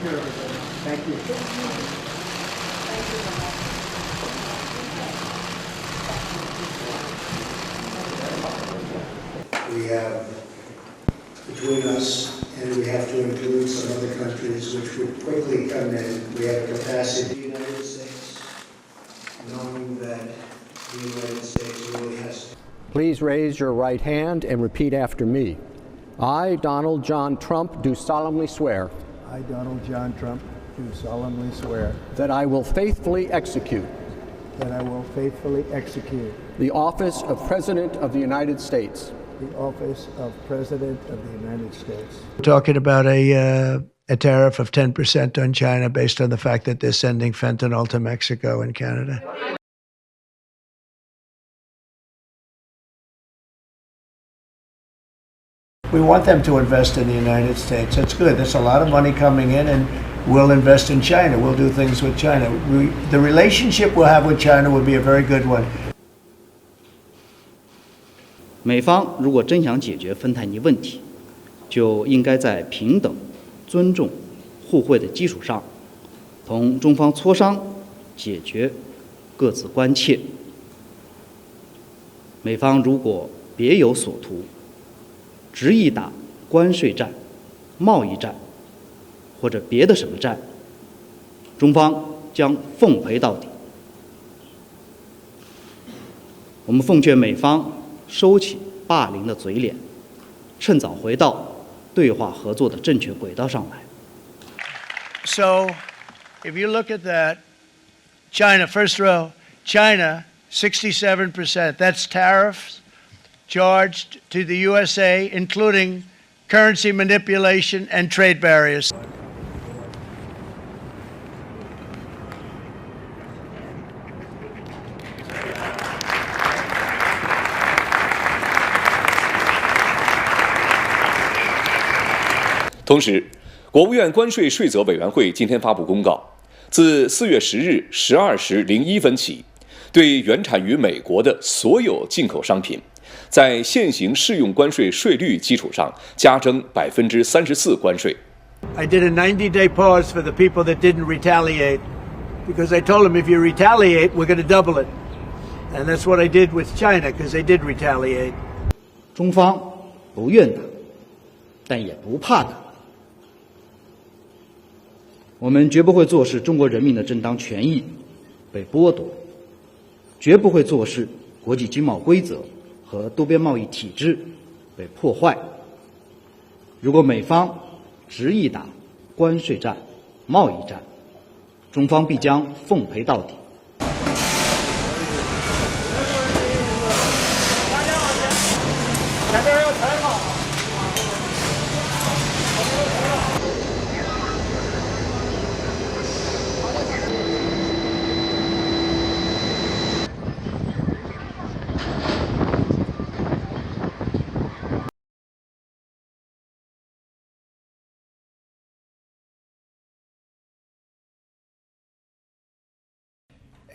you, everybody. Thank you. We have between us, and we have to include some other countries which would quickly come in. We have capacity in the United States, knowing that the United States really has to. Please raise your right hand and repeat after me. I, Donald John Trump, do solemnly swear. I, Donald John Trump, do solemnly swear that I will faithfully execute that I will faithfully execute the office of President of the United States. The office of President of the United States. We're talking about a tariff of 10% on China based on the fact that they're sending fentanyl to Mexico and Canada. We want them to invest in the United States. That's good. There's a lot of money coming in, and we'll invest in China. We'll do things with China. The relationship we'll have with China will be a very good one. 美方如果真想解决芬太尼问题，就应该在平等、尊重、互惠的基础上，同中方磋商，解决各自关切。美方如果别有所图，执意打关税战、贸易战，或者别的什么战，中方将奉陪到底。我们奉劝美方收起霸凌的嘴脸，趁早回到对话合作的正确轨道上来。So, if you look at that, China, first row, China, 67%. That's tariffs charged to the USA, including currency manipulation and trade barriers. "同时，国务院关税税则委员会今天发布公告，自4月10日12时01分起，对原产于美国的所有进口商品，在现行适用关税税率基础上加征34%关税。I did a 90-day pause for the people that didn't retaliate, because I told them if you retaliate, we're going to double it. And that's what I did with China, because they did retaliate. 中方不愿打，但也不怕打。我们绝不会坐视中国人民的正当权益被剥夺，绝不会坐视国际经贸规则和多边贸易体制被破坏。如果美方执意打关税战、贸易战，中方必将奉陪到底。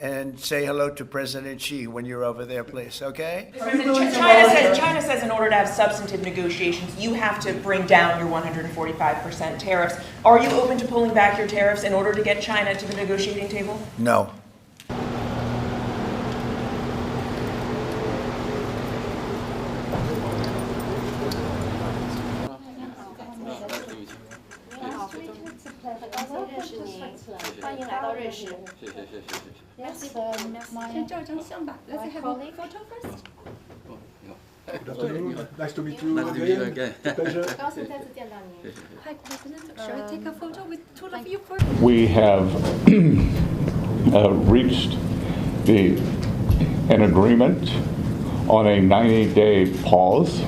And say hello to President Xi when you're over there, please, okay? China says in order to have substantive negotiations, you have to bring down your 145% tariffs. Are you open to pulling back your tariffs in order to get China to the negotiating table? No. Merci. Let's have a photo first. Good afternoon. Nice to meet you Nice to meet you again. Pleasure. Hi, President. Shall I take a photo with two of you first? We have reached an agreement on a 90-day pause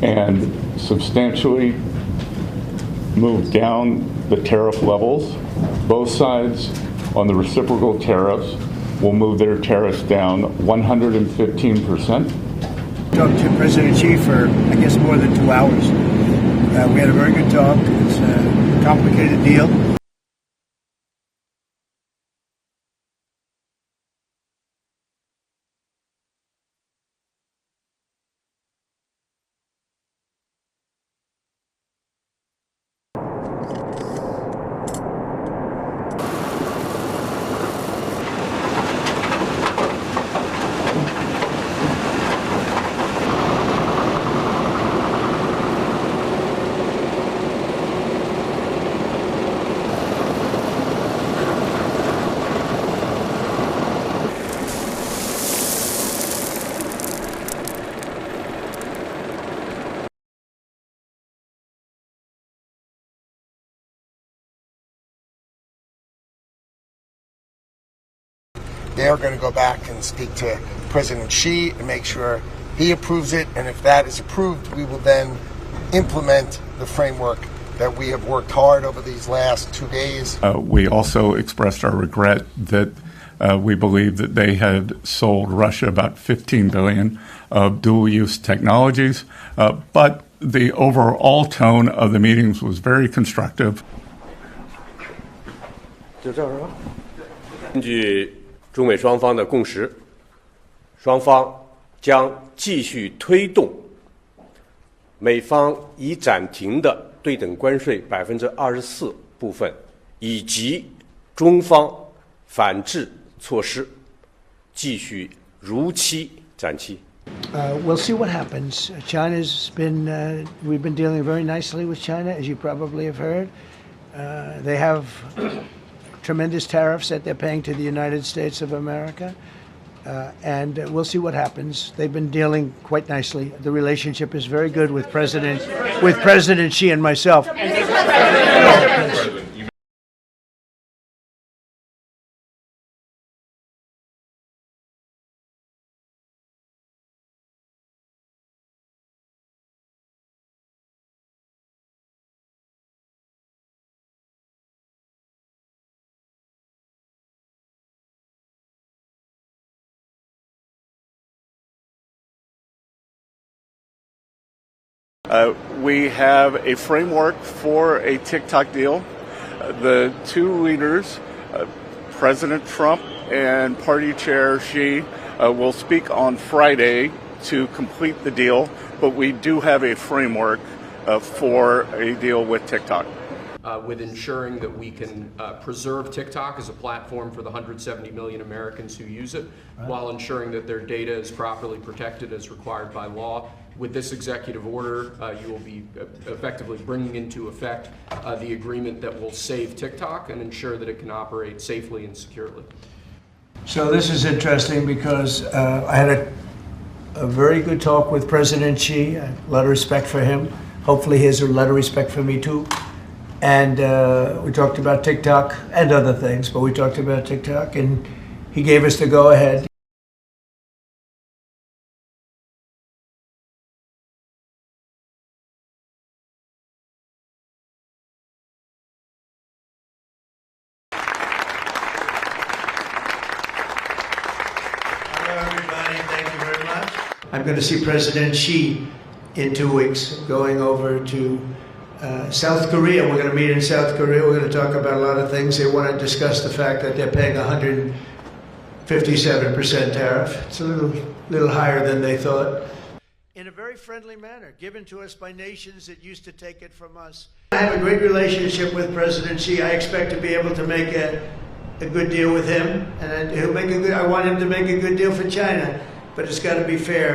and substantially moved down the tariff levels. Both sides on the reciprocal tariffs will move their tariffs down 115%. Talked to President Xi for, I guess, more than 2 hours. We had a very good talk. It's a complicated deal. they're going to go back and speak to President Xi and make sure he approves it. And if that is approved, we will then implement the framework that we have worked hard over these last 2 days. We also expressed our regret that we believe that they had sold Russia about 15 billion of dual-use technologies, but the overall tone of the meetings was very constructive. 根据中美双方的共识，双方将继续推动美方已暂停的对等关税24%部分，以及中方反制措施，继续如期展期。 We'll see what happens. China's been, we've been dealing very nicely with China, as you probably have heard. They have tremendous tariffs that they're paying to the United States of America. And we'll see what happens. They've been dealing quite nicely. The relationship is very good with President Xi and myself. We have a framework for a TikTok deal. The two leaders, President Trump and Party Chair Xi, will speak on Friday to complete the deal, but we do have a framework for a deal with TikTok. With ensuring that we can preserve TikTok as a platform for the 170 million Americans who use it, while ensuring that their data is properly protected as required by law. With this executive order, you will be effectively bringing into effect the agreement that will save TikTok and ensure that it can operate safely and securely. So this is interesting because I had a very good talk with President Xi, a lot of respect for him. Hopefully he has a lot of respect for me too. And we talked about TikTok and other things, but we talked about TikTok and he gave us the go-ahead. I'm going to see President Xi in 2 weeks, going over to South Korea. We're going to meet in South Korea. We're going to talk about a lot of things. They want to discuss the fact that they're paying 157% tariff. It's a little higher than they thought. In a very friendly manner, given to us by nations that used to take it from us. I have a great relationship with President Xi. I expect to be able to make a good deal with him, and he'll make a good. I want him to make a good deal for China, but it's got to be fair.